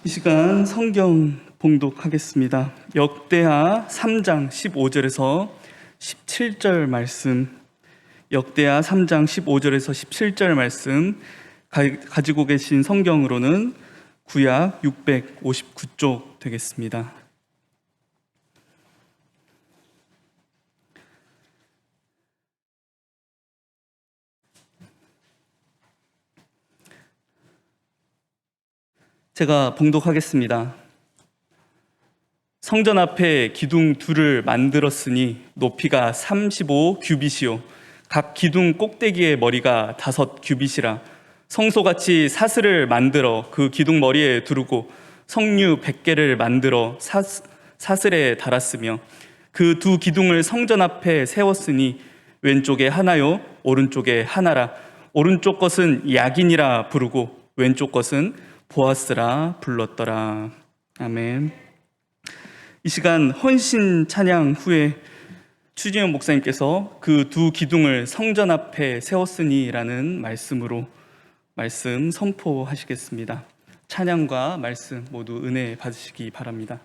이 시간 성경 봉독하겠습니다. 역대하 3장 15절에서 17절 말씀, 역대하 3장 15절에서 17절 말씀 가지고 계신 성경으로는 구약 659쪽 되겠습니다. 제가 봉독하겠습니다. 성전 앞에 기둥 둘을 만들었으니 높이가 35규빗이요 각 기둥 꼭대기의 머리가 5규빗이라 성소같이 사슬을 만들어 그 기둥 머리에 두르고 석류 100개를 만들어 사슬에 달았으며 그 두 기둥을 성전 앞에 세웠으니 왼쪽에 하나요 오른쪽에 하나라. 오른쪽 것은 야긴이라 부르고 왼쪽 것은 보아스라 불렀더라. 아멘. 이 시간 헌신 찬양 후에 추지현 목사님께서 그 두 기둥을 성전 앞에 세웠으니라는 말씀으로 말씀 선포하시겠습니다. 찬양과 말씀 모두 은혜 받으시기 바랍니다.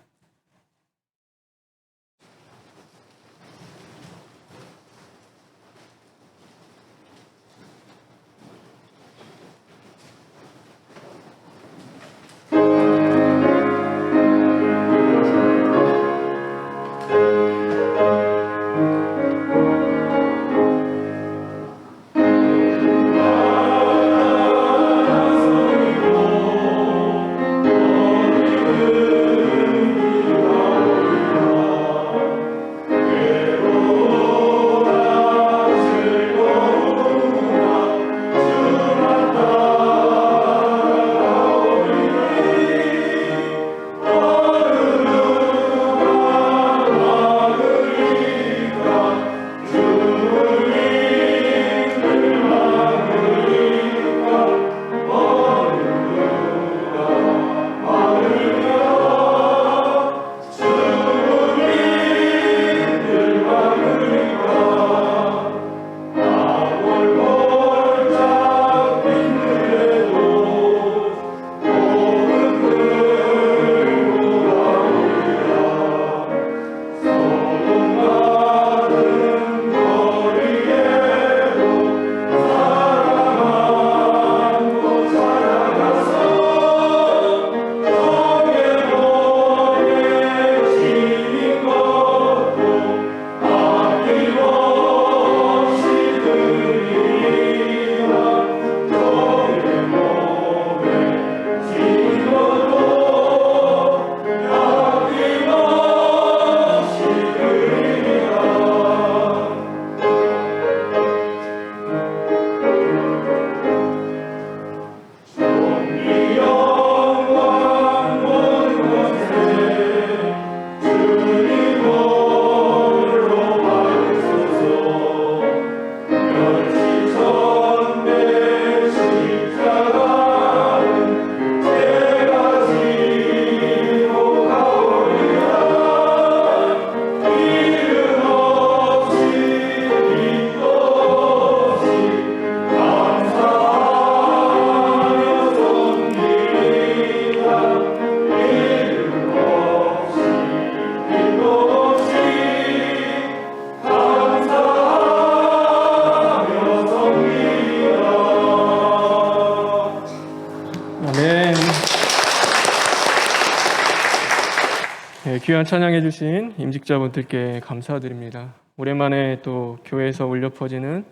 귀한 찬양해 주신 임직자분들께 감사드립니다. 오랜만에 또 교회에서 울려 퍼지는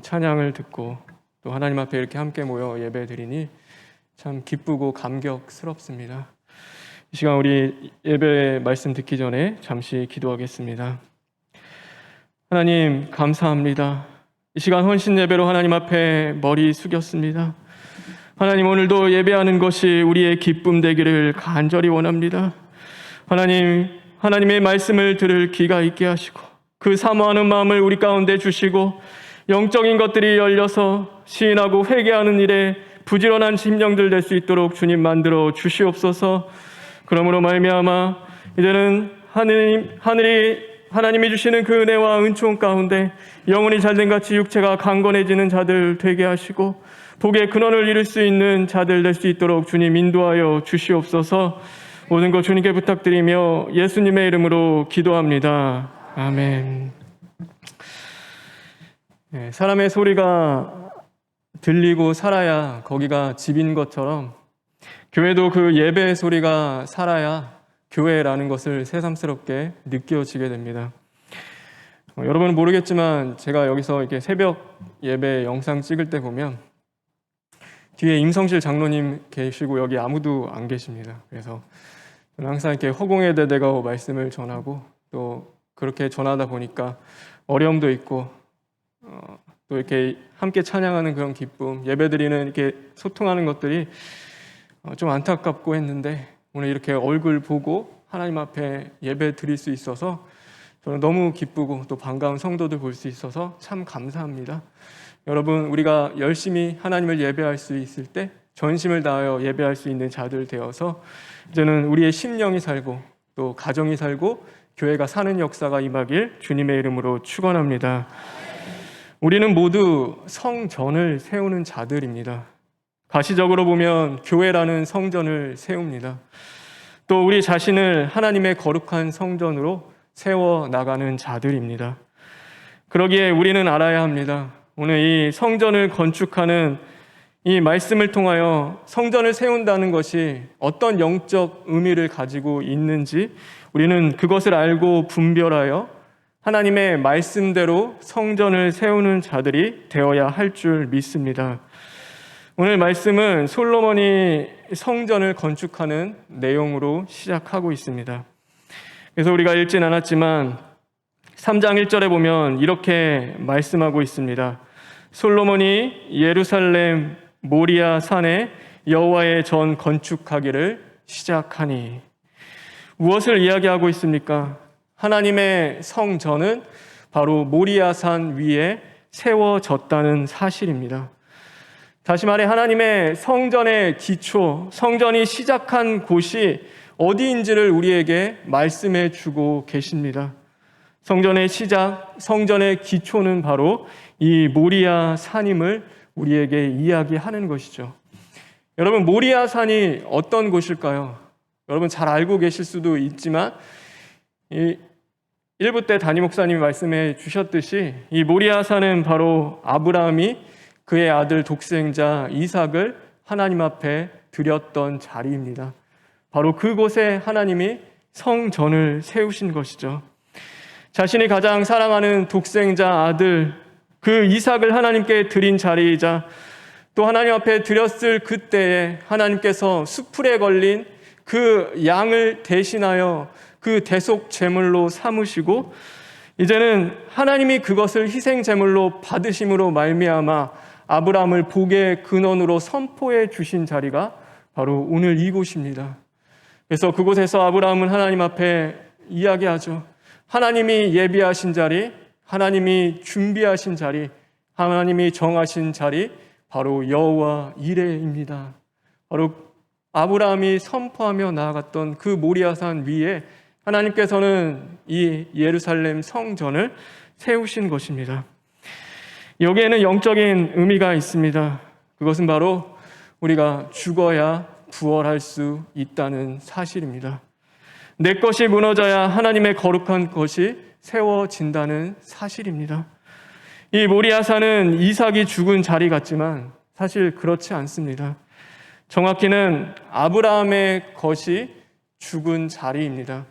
찬양을 듣고 또 하나님 앞에 이렇게 함께 모여 예배 드리니 참 기쁘고 감격스럽습니다. 이 시간 우리 예배 말씀 듣기 전에 잠시 기도하겠습니다. 하나님 감사합니다. 이 시간 헌신 예배로 하나님 앞에 머리 숙였습니다. 하나님 오늘도 예배하는 것이 우리의 기쁨 되기를 간절히 원합니다. 하나님, 하나님의 말씀을 들을 귀가 있게 하시고 그 사모하는 마음을 우리 가운데 주시고 영적인 것들이 열려서 시인하고 회개하는 일에 부지런한 심령들 될 수 있도록 주님 만들어 주시옵소서. 그러므로 말미암아 이제는 하나님이 주시는 그 은혜와 은총 가운데 영혼이 잘된 같이 육체가 강건해지는 자들 되게 하시고 복의 근원을 이룰 수 있는 자들 될 수 있도록 주님 인도하여 주시옵소서. 모든 것 주님께 부탁드리며 예수님의 이름으로 기도합니다. 아멘. 사람의 소리가 들리고 살아야 거기가 집인 것처럼 교회도 그 예배의 소리가 살아야 교회라는 것을 새삼스럽게 느껴지게 됩니다. 여러분은 모르겠지만 제가 여기서 이렇게 새벽 예배 영상 찍을 때 보면 뒤에 임성실 장로님 계시고 여기 아무도 안 계십니다. 그래서 저는 항상 이렇게 허공에 대대고 말씀을 전하고 또 그렇게 전하다 보니까 어려움도 있고 또 이렇게 함께 찬양하는 그런 기쁨, 예배드리는 이렇게 소통하는 것들이 좀 안타깝고 했는데 오늘 이렇게 얼굴 보고 하나님 앞에 예배 드릴 수 있어서 저는 너무 기쁘고 또 반가운 성도들 볼 수 있어서 참 감사합니다. 여러분, 우리가 열심히 하나님을 예배할 수 있을 때 전심을 다하여 예배할 수 있는 자들 되어서 이제는 우리의 심령이 살고 또 가정이 살고 교회가 사는 역사가 임하길 주님의 이름으로 축원합니다. 우리는 모두 성전을 세우는 자들입니다. 가시적으로 보면 교회라는 성전을 세웁니다. 또 우리 자신을 하나님의 거룩한 성전으로 세워나가는 자들입니다. 그러기에 우리는 알아야 합니다. 오늘 이 성전을 건축하는 이 말씀을 통하여 성전을 세운다는 것이 어떤 영적 의미를 가지고 있는지 우리는 그것을 알고 분별하여 하나님의 말씀대로 성전을 세우는 자들이 되어야 할 줄 믿습니다. 오늘 말씀은 솔로몬이 성전을 건축하는 내용으로 시작하고 있습니다. 그래서 우리가 읽진 않았지만 3장 1절에 보면 이렇게 말씀하고 있습니다. 솔로몬이 예루살렘 모리아 산에 여호와의 전 건축하기를 시작하니. 무엇을 이야기하고 있습니까? 하나님의 성전은 바로 모리아 산 위에 세워졌다는 사실입니다. 다시 말해 하나님의 성전의 기초, 성전이 시작한 곳이 어디인지를 우리에게 말씀해 주고 계십니다. 성전의 시작, 성전의 기초는 바로 이 모리아 산임을 우리에게 이야기하는 것이죠. 여러분, 모리아 산이 어떤 곳일까요? 여러분 잘 알고 계실 수도 있지만 이 1부 때 담임 목사님이 말씀해 주셨듯이 이 모리아 산은 바로 아브라함이 그의 아들 독생자 이삭을 하나님 앞에 드렸던 자리입니다. 바로 그곳에 하나님이 성전을 세우신 것이죠. 자신이 가장 사랑하는 독생자 아들 그 이삭을 하나님께 드린 자리이자 또 하나님 앞에 드렸을 그때에 하나님께서 수풀에 걸린 그 양을 대신하여 그 대속 제물로 삼으시고 이제는 하나님이 그것을 희생 제물로 받으심으로 말미암아 아브라함을 복의 근원으로 선포해 주신 자리가 바로 오늘 이곳입니다. 그래서 그곳에서 아브라함은 하나님 앞에 이야기하죠. 하나님이 예비하신 자리, 하나님이 준비하신 자리, 하나님이 정하신 자리, 바로 여호와 이레입니다. 바로 아브라함이 선포하며 나아갔던 그 모리아산 위에 하나님께서는 이 예루살렘 성전을 세우신 것입니다. 여기에는 영적인 의미가 있습니다. 그것은 바로 우리가 죽어야 부활할 수 있다는 사실입니다. 내 것이 무너져야 하나님의 거룩한 것이 세워진다는 사실입니다. 이 모리아산은 이삭이 죽은 자리 같지만 사실 그렇지 않습니다. 정확히는 아브라함의 것이 죽은 자리입니다.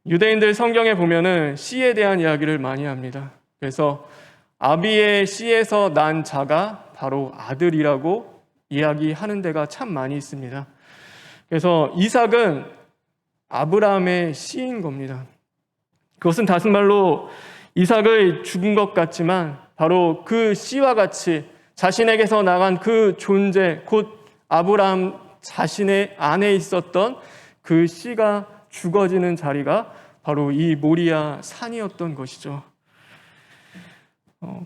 유대인들 성경에 보면은 씨에 대한 이야기를 많이 합니다. 그래서 아비의 씨에서 난 자가 바로 아들이라고 이야기하는 데가 참 많이 있습니다. 그래서 이삭은 아브라함의 씨인 겁니다. 그것은 다른 말로 이삭의 죽은 것 같지만 바로 그 씨와 같이 자신에게서 나간 그 존재, 곧 아브라함 자신의 안에 있었던 그 씨가 죽어지는 자리가 바로 이 모리아 산이었던 것이죠.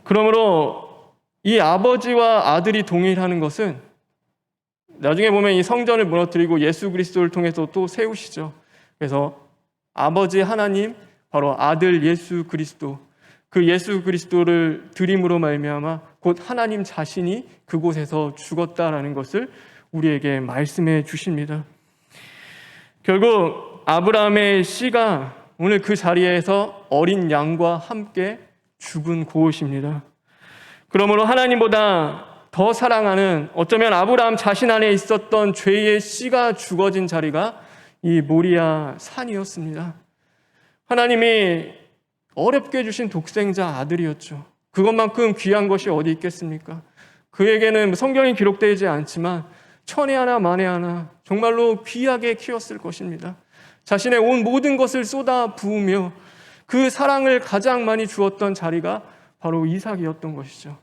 그러므로 이 아버지와 아들이 동일하는 것은 나중에 보면 이 성전을 무너뜨리고 예수 그리스도를 통해서 또 세우시죠. 그래서 아버지 하나님, 바로 아들 예수 그리스도, 그 예수 그리스도를 드림으로 말미암아 곧 하나님 자신이 그곳에서 죽었다라는 것을 우리에게 말씀해 주십니다. 결국 아브라함의 씨가 오늘 그 자리에서 어린 양과 함께 죽은 그것입니다. 그러므로 하나님보다 더 사랑하는, 어쩌면 아브라함 자신 안에 있었던 죄의 씨가 죽어진 자리가 이 모리아 산이었습니다. 하나님이 어렵게 주신 독생자 아들이었죠. 그것만큼 귀한 것이 어디 있겠습니까? 그에게는 성경이 기록되지 않지만 천에 하나 만에 하나 정말로 귀하게 키웠을 것입니다. 자신의 온 모든 것을 쏟아 부으며 그 사랑을 가장 많이 주었던 자리가 바로 이삭이었던 것이죠.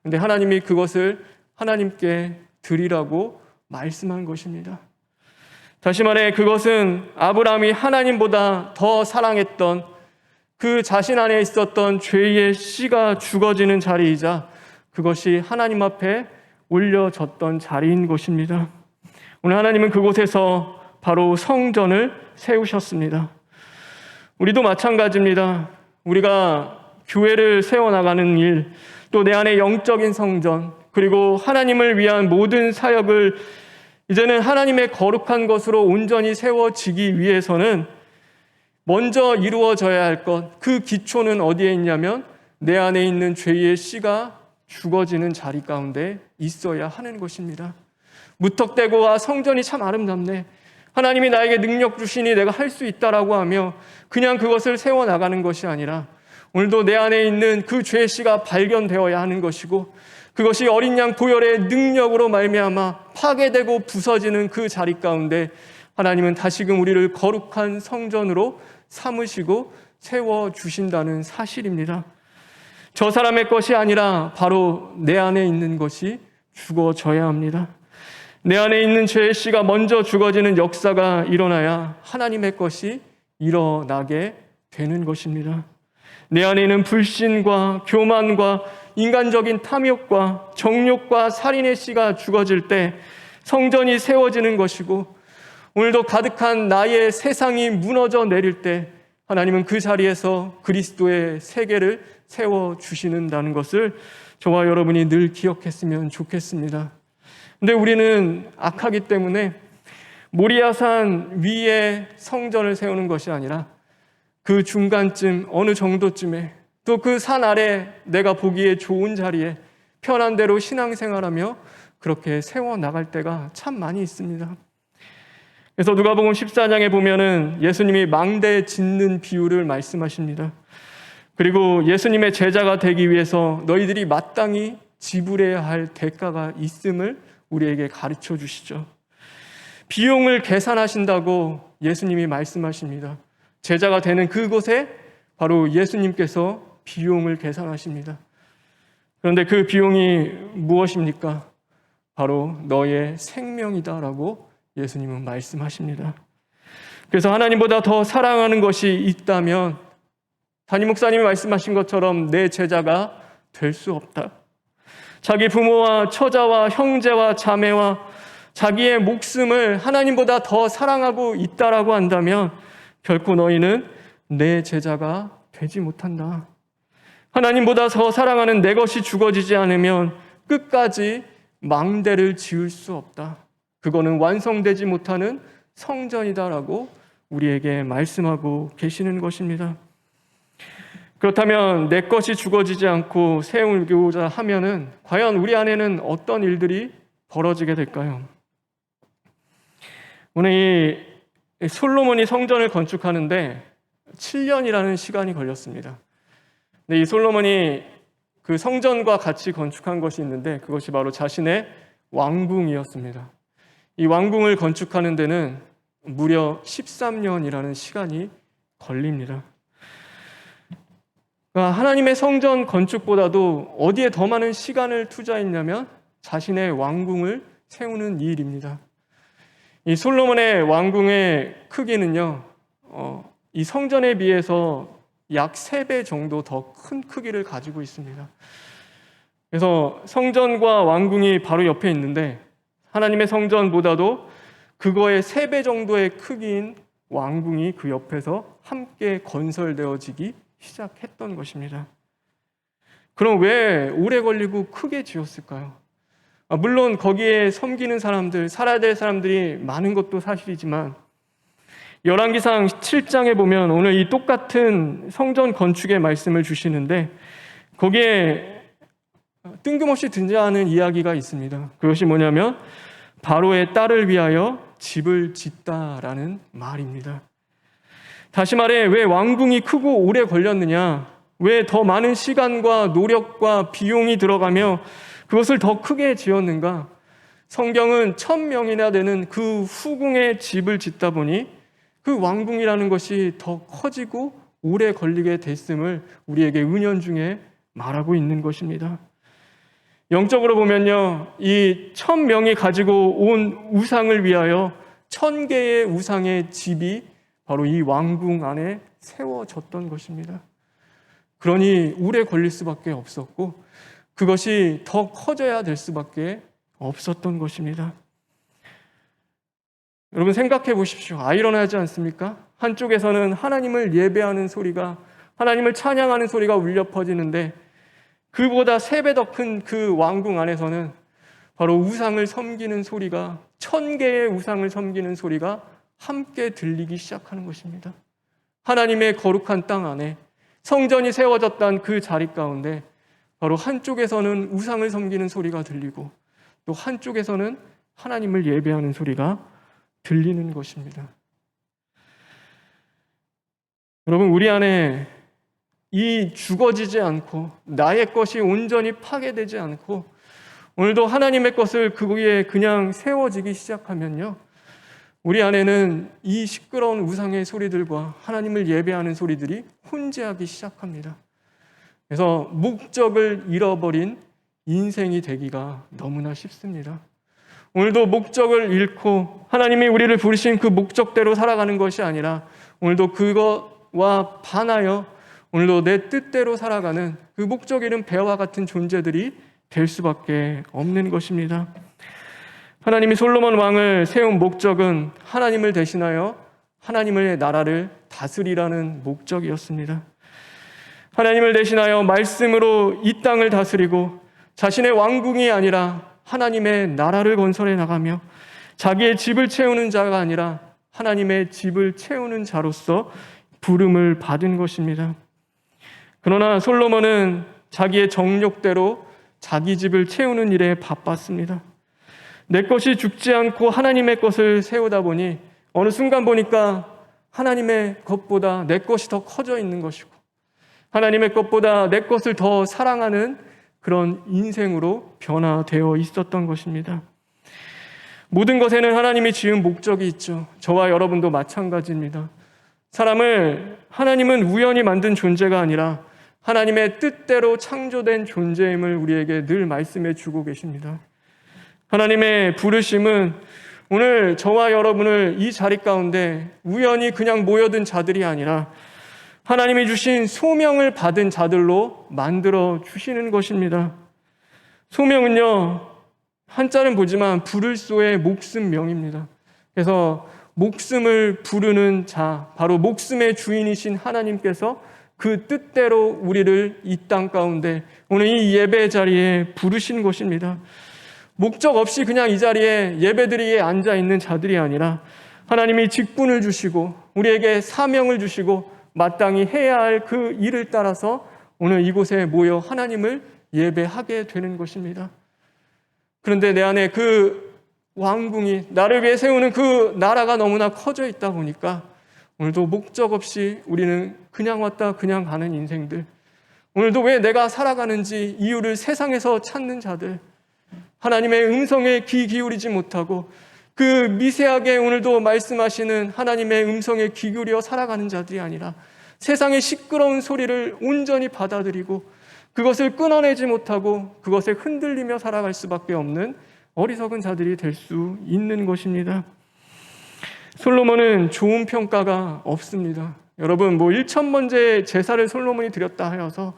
그런데 하나님이 그것을 하나님께 드리라고 말씀한 것입니다. 다시 말해 그것은 아브라함이 하나님보다 더 사랑했던 그 자신 안에 있었던 죄의 씨가 죽어지는 자리이자 그것이 하나님 앞에 올려졌던 자리인 것입니다. 오늘 하나님은 그곳에서 바로 성전을 세우셨습니다. 우리도 마찬가지입니다. 우리가 교회를 세워나가는 일, 또 내 안에 영적인 성전, 그리고 하나님을 위한 모든 사역을 이제는 하나님의 거룩한 것으로 온전히 세워지기 위해서는 먼저 이루어져야 할 것, 그 기초는 어디에 있냐면 내 안에 있는 죄의 씨가 죽어지는 자리 가운데 있어야 하는 것입니다. 무턱대고 성전이 참 아름답네, 하나님이 나에게 능력 주시니 내가 할 수 있다라고 하며 그냥 그것을 세워나가는 것이 아니라 오늘도 내 안에 있는 그 죄의 씨가 발견되어야 하는 것이고 그것이 어린 양 보혈의 능력으로 말미암아 파괴되고 부서지는 그 자리 가운데 하나님은 다시금 우리를 거룩한 성전으로 삼으시고 세워주신다는 사실입니다. 저 사람의 것이 아니라 바로 내 안에 있는 것이 죽어져야 합니다. 내 안에 있는 죄의 씨가 먼저 죽어지는 역사가 일어나야 하나님의 것이 일어나게 되는 것입니다. 내 안에 있는 불신과 교만과 인간적인 탐욕과 정욕과 살인의 씨가 죽어질 때 성전이 세워지는 것이고 오늘도 가득한 나의 세상이 무너져 내릴 때 하나님은 그 자리에서 그리스도의 세계를 세워주시는다는 것을 저와 여러분이 늘 기억했으면 좋겠습니다. 근데 우리는 악하기 때문에 모리아산 위에 성전을 세우는 것이 아니라 그 중간쯤 어느 정도쯤에 또 그 산 아래 내가 보기에 좋은 자리에 편한 대로 신앙생활하며 그렇게 세워나갈 때가 참 많이 있습니다. 그래서 누가복음 14장에 보면은 예수님이 망대 짓는 비유를 말씀하십니다. 그리고 예수님의 제자가 되기 위해서 너희들이 마땅히 지불해야 할 대가가 있음을 우리에게 가르쳐 주시죠. 비용을 계산하신다고 예수님이 말씀하십니다. 제자가 되는 그곳에 바로 예수님께서 비용을 계산하십니다. 그런데 그 비용이 무엇입니까? 바로 너의 생명이다라고 예수님은 말씀하십니다. 그래서 하나님보다 더 사랑하는 것이 있다면 담임 목사님이 말씀하신 것처럼 내 제자가 될 수 없다. 자기 부모와 처자와 형제와 자매와 자기의 목숨을 하나님보다 더 사랑하고 있다라고 한다면 결코 너희는 내 제자가 되지 못한다. 하나님보다 더 사랑하는 내 것이 죽어지지 않으면 끝까지 망대를 지을 수 없다. 그거는 완성되지 못하는 성전이다라고 우리에게 말씀하고 계시는 것입니다. 그렇다면 내 것이 죽어지지 않고 세우고자 하면은 과연 우리 안에는 어떤 일들이 벌어지게 될까요? 오늘 이 솔로몬이 성전을 건축하는데 7년이라는 시간이 걸렸습니다. 근데 이 솔로몬이 그 성전과 같이 건축한 것이 있는데 그것이 바로 자신의 왕궁이었습니다. 이 왕궁을 건축하는 데는 무려 13년이라는 시간이 걸립니다. 그러니까 하나님의 성전 건축보다도 어디에 더 많은 시간을 투자했냐면 자신의 왕궁을 세우는 일입니다. 이 솔로몬의 왕궁의 크기는요, 이 성전에 비해서 약 3배 정도 더 큰 크기를 가지고 있습니다. 그래서 성전과 왕궁이 바로 옆에 있는데 하나님의 성전보다도 그거의 3배 정도의 크기인 왕궁이 그 옆에서 함께 건설되어지기 시작했던 것입니다. 그럼 왜 오래 걸리고 크게 지었을까요? 물론 거기에 섬기는 사람들, 살아야 될 사람들이 많은 것도 사실이지만 열왕기상 7장에 보면 오늘 이 똑같은 성전 건축의 말씀을 주시는데 거기에 뜬금없이 등장하는 이야기가 있습니다. 그것이 뭐냐면 바로의 딸을 위하여 집을 짓다라는 말입니다. 다시 말해 왜 왕궁이 크고 오래 걸렸느냐? 왜 더 많은 시간과 노력과 비용이 들어가며 그것을 더 크게 지었는가? 성경은 1000명이나 되는 그 후궁의 집을 짓다 보니 그 왕궁이라는 것이 더 커지고 오래 걸리게 됐음을 우리에게 은연중에 말하고 있는 것입니다. 영적으로 보면요, 이 1000명이 가지고 온 우상을 위하여 1000개의 우상의 집이 바로 이 왕궁 안에 세워졌던 것입니다. 그러니 오래 걸릴 수밖에 없었고 그것이 더 커져야 될 수밖에 없었던 것입니다. 여러분 생각해 보십시오. 아이러니하지 않습니까? 한쪽에서는 하나님을 예배하는 소리가, 하나님을 찬양하는 소리가 울려 퍼지는데 그보다 3배 더 큰 그 왕궁 안에서는 바로 우상을 섬기는 소리가, 1000개의 우상을 섬기는 소리가 함께 들리기 시작하는 것입니다. 하나님의 거룩한 땅 안에 성전이 세워졌던 그 자리 가운데 바로 한쪽에서는 우상을 섬기는 소리가 들리고 또 한쪽에서는 하나님을 예배하는 소리가 들리는 것입니다. 여러분, 우리 안에 이 죽어지지 않고 나의 것이 온전히 파괴되지 않고 오늘도 하나님의 것을 거기에 그냥 세워지기 시작하면요, 우리 안에는 이 시끄러운 우상의 소리들과 하나님을 예배하는 소리들이 혼재하기 시작합니다. 그래서 목적을 잃어버린 인생이 되기가 너무나 쉽습니다. 오늘도 목적을 잃고 하나님이 우리를 부르신 그 목적대로 살아가는 것이 아니라 오늘도 그것과 반하여 오늘도 내 뜻대로 살아가는 그 목적 잃은 배와 같은 존재들이 될 수밖에 없는 것입니다. 하나님이 솔로몬 왕을 세운 목적은 하나님을 대신하여 하나님의 나라를 다스리라는 목적이었습니다. 하나님을 대신하여 말씀으로 이 땅을 다스리고 자신의 왕궁이 아니라 하나님의 나라를 건설해 나가며 자기의 집을 채우는 자가 아니라 하나님의 집을 채우는 자로서 부름을 받은 것입니다. 그러나 솔로몬은 자기의 정욕대로 자기 집을 채우는 일에 바빴습니다. 내 것이 죽지 않고 하나님의 것을 세우다 보니 어느 순간 보니까 하나님의 것보다 내 것이 더 커져 있는 것이고 하나님의 것보다 내 것을 더 사랑하는 그런 인생으로 변화되어 있었던 것입니다. 모든 것에는 하나님이 지은 목적이 있죠. 저와 여러분도 마찬가지입니다. 사람을 하나님은 우연히 만든 존재가 아니라 하나님의 뜻대로 창조된 존재임을 우리에게 늘 말씀해 주고 계십니다. 하나님의 부르심은 오늘 저와 여러분을 이 자리 가운데 우연히 그냥 모여든 자들이 아니라 하나님이 주신 소명을 받은 자들로 만들어 주시는 것입니다. 소명은요, 한자는 보지만 부를소의 목숨명입니다. 그래서 목숨을 부르는 자, 바로 목숨의 주인이신 하나님께서 그 뜻대로 우리를 이 땅 가운데 오늘 이 예배 자리에 부르신 것입니다. 목적 없이 그냥 이 자리에 예배드리기에 앉아 있는 자들이 아니라 하나님이 직분을 주시고 우리에게 사명을 주시고 마땅히 해야 할 그 일을 따라서 오늘 이곳에 모여 하나님을 예배하게 되는 것입니다. 그런데 내 안에 그 왕궁이 나를 위해 세우는 그 나라가 너무나 커져 있다 보니까 오늘도 목적 없이 우리는 그냥 왔다 그냥 가는 인생들, 오늘도 왜 내가 살아가는지 이유를 세상에서 찾는 자들, 하나님의 음성에 귀 기울이지 못하고 그 미세하게 오늘도 말씀하시는 하나님의 음성에 귀 기울여 살아가는 자들이 아니라 세상의 시끄러운 소리를 온전히 받아들이고 그것을 끊어내지 못하고 그것에 흔들리며 살아갈 수밖에 없는 어리석은 자들이 될 수 있는 것입니다. 솔로몬은 좋은 평가가 없습니다. 여러분, 1000번째 제사를 솔로몬이 드렸다 하여서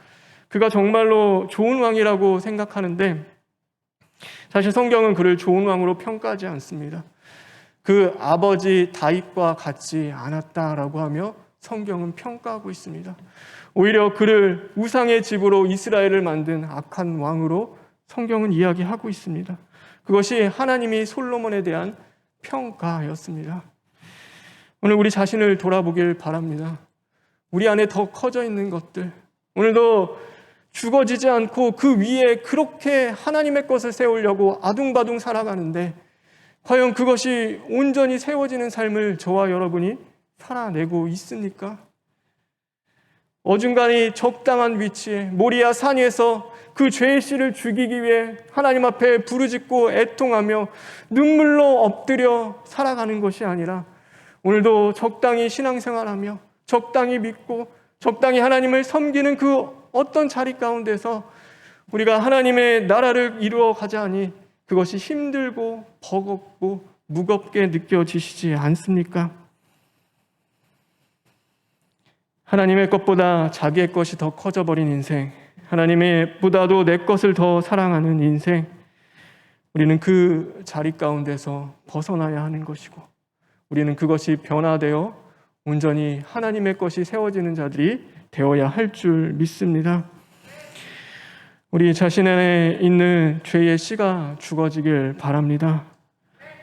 그가 정말로 좋은 왕이라고 생각하는데 사실 성경은 그를 좋은 왕으로 평가하지 않습니다. 그 아버지 다윗과 같지 않았다라고 하며 성경은 평가하고 있습니다. 오히려 그를 우상의 집으로 이스라엘을 만든 악한 왕으로 성경은 이야기하고 있습니다. 그것이 하나님이 솔로몬에 대한 평가였습니다. 오늘 우리 자신을 돌아보길 바랍니다. 우리 안에 더 커져 있는 것들, 오늘도 죽어지지 않고 그 위에 그렇게 하나님의 것을 세우려고 아둥바둥 살아가는데 과연 그것이 온전히 세워지는 삶을 저와 여러분이 살아내고 있습니까? 어중간히 적당한 위치에 모리아 산 위에서 그 죄의 씨를 죽이기 위해 하나님 앞에 부르짖고 애통하며 눈물로 엎드려 살아가는 것이 아니라 오늘도 적당히 신앙생활하며 적당히 믿고 적당히 하나님을 섬기는 그 어떤 자리 가운데서 우리가 하나님의 나라를 이루어 가자니 그것이 힘들고 버겁고 무겁게 느껴지시지 않습니까? 하나님의 것보다 자기의 것이 더 커져버린 인생, 하나님의 보다도 내 것을 더 사랑하는 인생, 우리는 그 자리 가운데서 벗어나야 하는 것이고 우리는 그것이 변화되어 온전히 하나님의 것이 세워지는 자들이 되어야 할 줄 믿습니다. 우리 자신 안에 있는 죄의 씨가 죽어지길 바랍니다.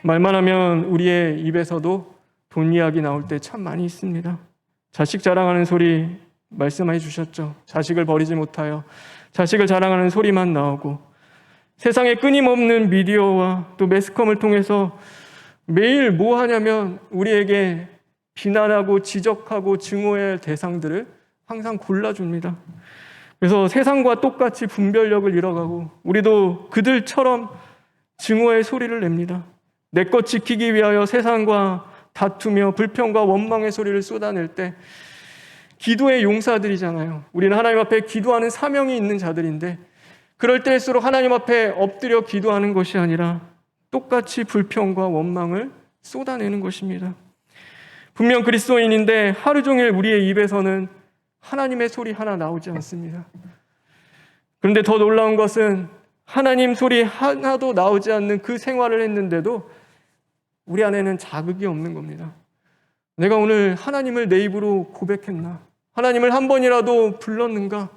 말만 하면 우리의 입에서도 돈 이야기 나올 때 참 많이 있습니다. 자식 자랑하는 소리 말씀해 주셨죠. 자식을 버리지 못하여 자식을 자랑하는 소리만 나오고 세상에 끊임없는 미디어와 또 매스컴을 통해서 매일 뭐 하냐면 우리에게 비난하고 지적하고 증오의 대상들을 항상 골라줍니다. 그래서 세상과 똑같이 분별력을 잃어가고 우리도 그들처럼 증오의 소리를 냅니다. 내 것 지키기 위하여 세상과 다투며 불평과 원망의 소리를 쏟아낼 때 기도의 용사들이잖아요. 우리는 하나님 앞에 기도하는 사명이 있는 자들인데 그럴 때일수록 하나님 앞에 엎드려 기도하는 것이 아니라 똑같이 불평과 원망을 쏟아내는 것입니다. 분명 그리스도인인데 하루 종일 우리의 입에서는 하나님의 소리 하나 나오지 않습니다. 그런데 더 놀라운 것은 하나님 소리 하나도 나오지 않는 그 생활을 했는데도 우리 안에는 자극이 없는 겁니다. 내가 오늘 하나님을 내 입으로 고백했나? 하나님을 한 번이라도 불렀는가?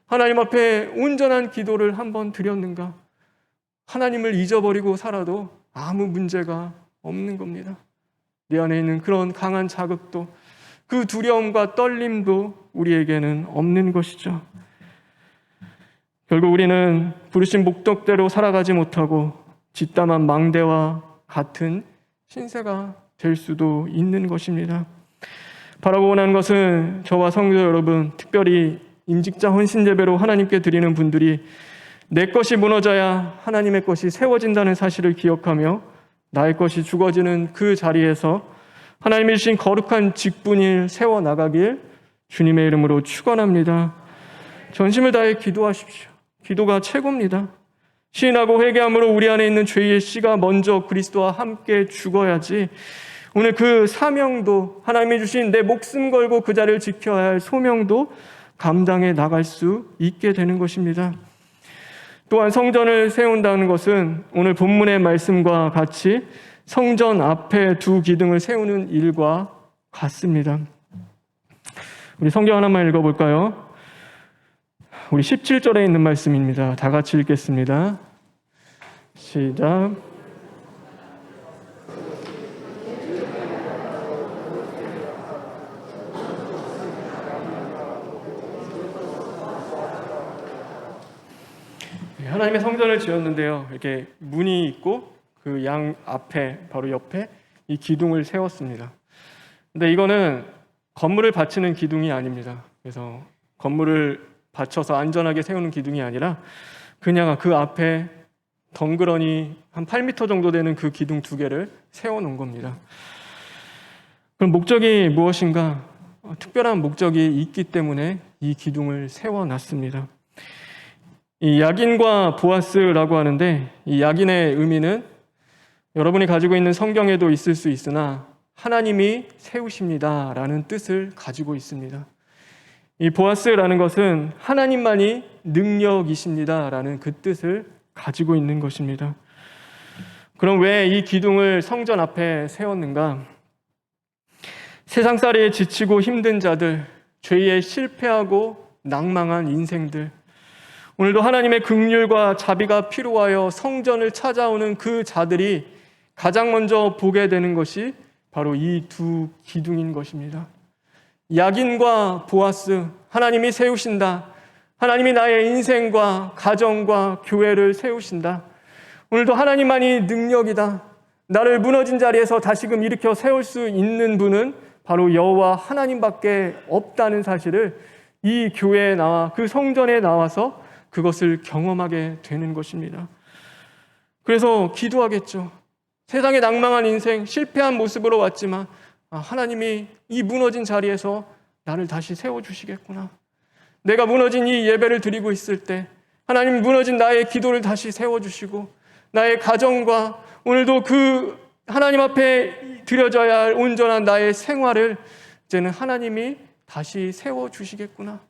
하나님 앞에 온전한 기도를 한 번 드렸는가? 하나님을 잊어버리고 살아도 아무 문제가 없는 겁니다. 내 안에 있는 그런 강한 자극도 그 두려움과 떨림도 우리에게는 없는 것이죠. 결국 우리는 부르신 목적대로 살아가지 못하고 뒷담한 망대와 같은 신세가 될 수도 있는 것입니다. 바라고 원하는 것은 저와 성도 여러분, 특별히 임직자 헌신 예배로 하나님께 드리는 분들이 내 것이 무너져야 하나님의 것이 세워진다는 사실을 기억하며 나의 것이 죽어지는 그 자리에서 하나님이 주신 거룩한 직분을 세워나가길 주님의 이름으로 축원합니다. 전심을 다해 기도하십시오. 기도가 최고입니다. 시인하고 회개함으로 우리 안에 있는 죄의 씨가 먼저 그리스도와 함께 죽어야지 오늘 그 사명도 하나님이 주신 내 목숨 걸고 그 자리를 지켜야 할 소명도 감당해 나갈 수 있게 되는 것입니다. 또한 성전을 세운다는 것은 오늘 본문의 말씀과 같이 성전 앞에 두 기둥을 세우는 일과 같습니다. 우리 성경 하나만 읽어볼까요? 우리 17절에 있는 말씀입니다. 다 같이 읽겠습니다. 시작. 하나님의 성전을 지었는데요. 이렇게 문이 있고 그 양 앞에 바로 옆에 이 기둥을 세웠습니다. 근데 이거는 건물을 받치는 기둥이 아닙니다. 그래서 건물을 받쳐서 안전하게 세우는 기둥이 아니라 그냥 그 앞에 덩그러니 한 8m 정도 되는 그 기둥 두 개를 세워놓은 겁니다. 그럼 목적이 무엇인가? 특별한 목적이 있기 때문에 이 기둥을 세워놨습니다. 이 약인과 보아스라고 하는데 이 약인의 의미는 여러분이 가지고 있는 성경에도 있을 수 있으나 하나님이 세우십니다 라는 뜻을 가지고 있습니다. 이 보아스라는 것은 하나님만이 능력이십니다 라는 그 뜻을 가지고 있는 것입니다. 그럼 왜 이 기둥을 성전 앞에 세웠는가? 세상살이에 지치고 힘든 자들, 죄에 실패하고 낭망한 인생들, 오늘도 하나님의 긍휼과 자비가 필요하여 성전을 찾아오는 그 자들이 가장 먼저 보게 되는 것이 바로 이 두 기둥인 것입니다. 야긴과 보아스, 하나님이 세우신다. 하나님이 나의 인생과 가정과 교회를 세우신다. 오늘도 하나님만이 능력이다. 나를 무너진 자리에서 다시금 일으켜 세울 수 있는 분은 바로 여호와 하나님밖에 없다는 사실을 이 교회에 나와 그 성전에 나와서 그것을 경험하게 되는 것입니다. 그래서 기도하겠죠. 세상에 낭망한 인생, 실패한 모습으로 왔지만 하나님이 이 무너진 자리에서 나를 다시 세워주시겠구나. 내가 무너진 이 예배를 드리고 있을 때 하나님 무너진 나의 기도를 다시 세워주시고 나의 가정과 오늘도 그 하나님 앞에 드려져야 할 온전한 나의 생활을 이제는 하나님이 다시 세워주시겠구나.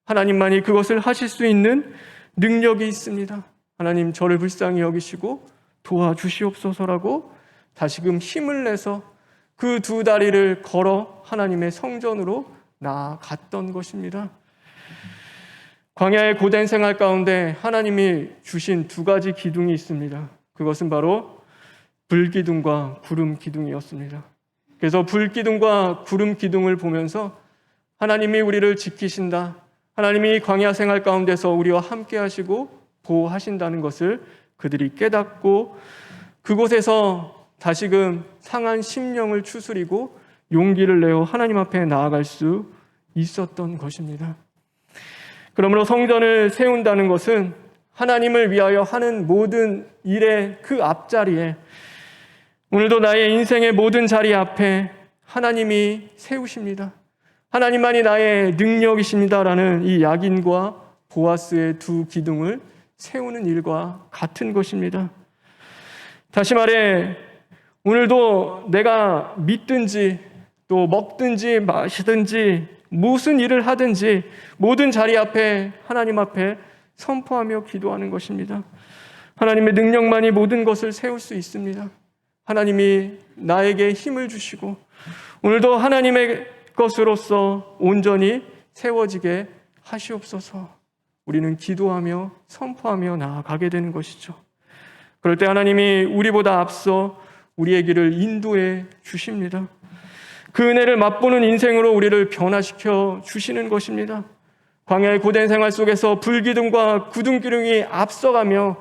하나님만이 그것을 하실 수 있는 능력이 있습니다. 하나님 저를 불쌍히 여기시고 도와주시옵소서라고 다시금 힘을 내서 그 두 다리를 걸어 하나님의 성전으로 나아갔던 것입니다. 광야의 고된 생활 가운데 하나님이 주신 두 가지 기둥이 있습니다. 그것은 바로 불기둥과 구름기둥이었습니다. 그래서 불기둥과 구름기둥을 보면서 하나님이 우리를 지키신다. 하나님이 광야 생활 가운데서 우리와 함께 하시고 보호하신다는 것을 그들이 깨닫고 그곳에서 다시금 상한 심령을 추스리고 용기를 내어 하나님 앞에 나아갈 수 있었던 것입니다. 그러므로 성전을 세운다는 것은 하나님을 위하여 하는 모든 일의 그 앞자리에 오늘도 나의 인생의 모든 자리 앞에 하나님이 세우십니다. 하나님만이 나의 능력이십니다라는 이 야긴과 보아스의 두 기둥을 세우는 일과 같은 것입니다. 다시 말해 오늘도 내가 믿든지 또 먹든지 마시든지 무슨 일을 하든지 모든 자리 앞에 하나님 앞에 선포하며 기도하는 것입니다. 하나님의 능력만이 모든 것을 세울 수 있습니다. 하나님이 나에게 힘을 주시고 오늘도 하나님의 것으로서 온전히 세워지게 하시옵소서. 우리는 기도하며 선포하며 나아가게 되는 것이죠. 그럴 때 하나님이 우리보다 앞서 우리의 길을 인도해 주십니다. 그 은혜를 맛보는 인생으로 우리를 변화시켜 주시는 것입니다. 광야의 고된 생활 속에서 불기둥과 구름기둥이 앞서가며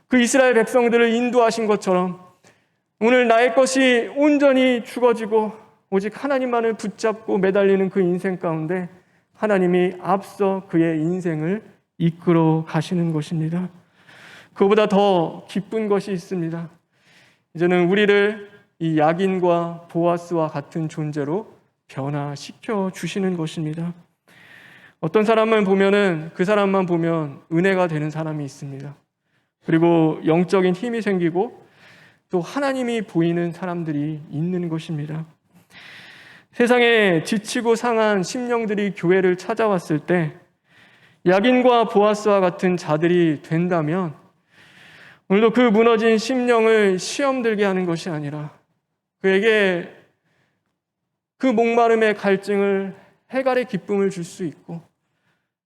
그 이스라엘 백성들을 인도하신 것처럼 오늘 나의 것이 온전히 죽어지고 오직 하나님만을 붙잡고 매달리는 그 인생 가운데 하나님이 앞서 그의 인생을 이끌어 가시는 것입니다. 그보다 더 기쁜 것이 있습니다. 이제는 우리를 이 야긴과 보아스와 같은 존재로 변화시켜 주시는 것입니다. 어떤 사람만 보면은 그 사람만 보면 은혜가 되는 사람이 있습니다. 그리고 영적인 힘이 생기고 또 하나님이 보이는 사람들이 있는 것입니다. 세상에 지치고 상한 심령들이 교회를 찾아왔을 때 야긴과 보아스와 같은 자들이 된다면 오늘도 그 무너진 심령을 시험 들게 하는 것이 아니라 그에게 그 목마름의 갈증을 해갈의 기쁨을 줄 수 있고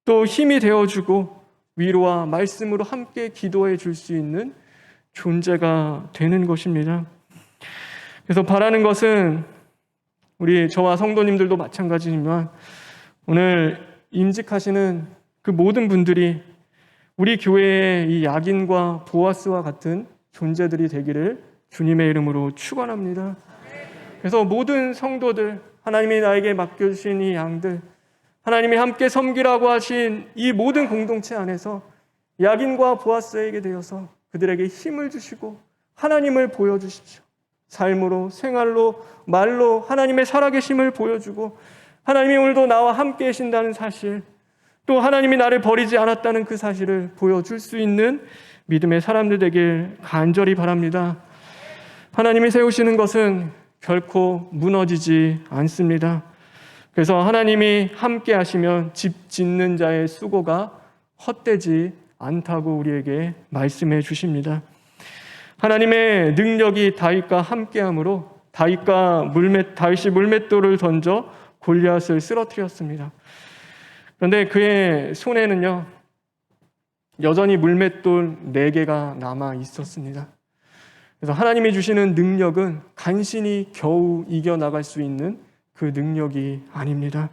또 힘이 되어주고 위로와 말씀으로 함께 기도해 줄 수 있는 존재가 되는 것입니다. 그래서 바라는 것은 우리 저와 성도님들도 마찬가지지만 오늘 임직하시는 그 모든 분들이 우리 교회의 이 야긴과 보아스와 같은 존재들이 되기를 주님의 이름으로 축원합니다. 그래서 모든 성도들, 하나님이 나에게 맡겨주신 이 양들, 하나님이 함께 섬기라고 하신 이 모든 공동체 안에서 야긴과 보아스에게 되어서 그들에게 힘을 주시고 하나님을 보여주십시오. 삶으로, 생활로, 말로 하나님의 살아계심을 보여주고 하나님이 오늘도 나와 함께 계신다는 사실, 또 하나님이 나를 버리지 않았다는 그 사실을 보여줄 수 있는 믿음의 사람들 되길 간절히 바랍니다. 하나님이 세우시는 것은 결코 무너지지 않습니다. 그래서 하나님이 함께 하시면 집 짓는 자의 수고가 헛되지 않다고 우리에게 말씀해 주십니다. 하나님의 능력이 다윗과 함께함으로 다윗이 물맷돌을 던져 골리앗을 쓰러뜨렸습니다. 그런데 그의 손에는요, 여전히 물맷돌 4개가 남아 있었습니다. 그래서 하나님이 주시는 능력은 간신히 겨우 이겨나갈 수 있는 그 능력이 아닙니다.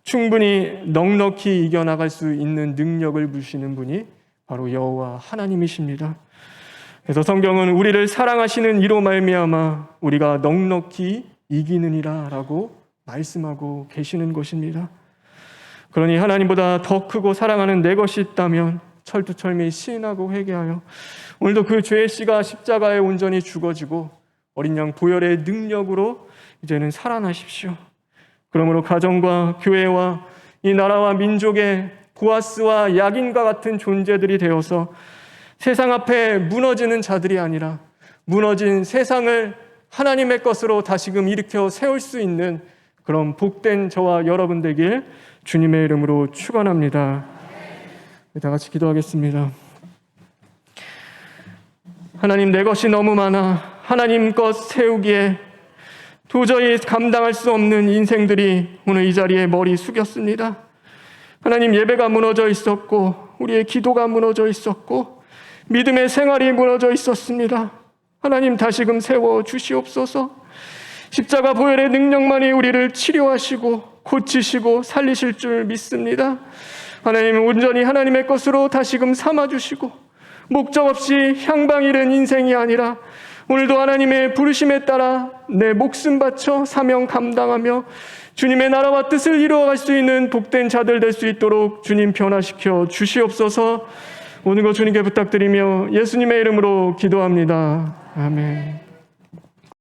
충분히 넉넉히 이겨나갈 수 있는 능력을 주시는 분이 바로 여호와 하나님이십니다. 그래서 성경은 우리를 사랑하시는 이로 말미암아 우리가 넉넉히 이기느니라 라고 말씀하고 계시는 것입니다. 그러니 하나님보다 더 크고 사랑하는 내 것이 있다면 철두철미 시인하고 회개하여 오늘도 그 죄의 씨가 십자가에 온전히 죽어지고 어린 양 보혈의 능력으로 이제는 살아나십시오. 그러므로 가정과 교회와 이 나라와 민족의 보아스와 야긴과 같은 존재들이 되어서 세상 앞에 무너지는 자들이 아니라 무너진 세상을 하나님의 것으로 다시금 일으켜 세울 수 있는 그런 복된 저와 여러분 되길 주님의 이름으로 축원합니다. 다 같이 기도하겠습니다. 하나님, 내 것이 너무 많아 하나님 것 세우기에 도저히 감당할 수 없는 인생들이 오늘 이 자리에 머리 숙였습니다. 하나님, 예배가 무너져 있었고 우리의 기도가 무너져 있었고 믿음의 생활이 무너져 있었습니다. 하나님, 다시금 세워 주시옵소서. 십자가 보혈의 능력만이 우리를 치료하시고 고치시고 살리실 줄 믿습니다. 하나님, 온전히 하나님의 것으로 다시금 삼아주시고 목적 없이 향방 잃은 인생이 아니라 오늘도 하나님의 부르심에 따라 내 목숨 바쳐 사명 감당하며 주님의 나라와 뜻을 이루어갈 수 있는 복된 자들 될 수 있도록 주님 변화시켜 주시옵소서. 오늘 것 주님께 부탁드리며 예수님의 이름으로 기도합니다. 아멘.